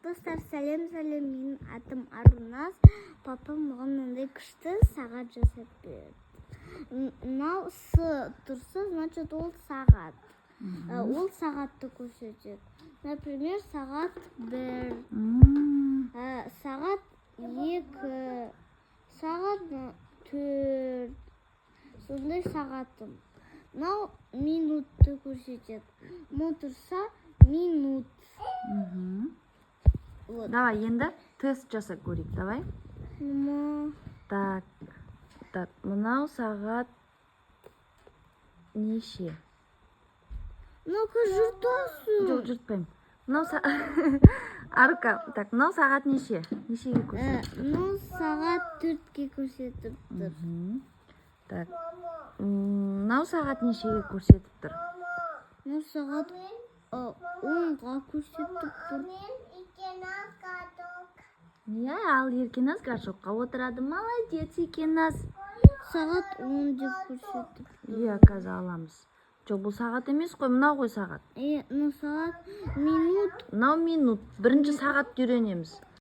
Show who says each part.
Speaker 1: Достар, сәлем, менің атым Арунас. Папам маған мынандай күшті сағат жасап берді. Мынау С тұрса, значит ол сағат. Ол сағатты көрсетеді. Например, сағат 1, сағат 2, сағат 4. Сондай сағатым. Мынау минутты көрсетеді. Мынау тұрса минут. Вот.
Speaker 2: Давай, енді тест жасап көрейік, давай. Так, мынау сағат неше?
Speaker 1: Ну-ка, жұртасың.
Speaker 2: Жоқ, жұртпаймын. Мынау Арка, так, мынау сағат неше? Нешеге көрсетіп?
Speaker 1: Мынау сағат 4-ке көрсетіп тұр.
Speaker 2: Так, мынау сағат нешеге көрсетіп тұр?
Speaker 1: Мынау сағат 10-ға көрсетіп тұр.
Speaker 2: Иә, ал Еркеназ горшокқа отырады. Молодец, Еркеназ.
Speaker 1: Сағат 10 деп көрсетіп тұр.
Speaker 2: Иә, қазір аламыз. Жоқ, бұл сағат емес қой, мынау ғой сағат.
Speaker 1: Мынау сағат минут.
Speaker 2: Мынау минут. Бірінші сағатты үйренеміз.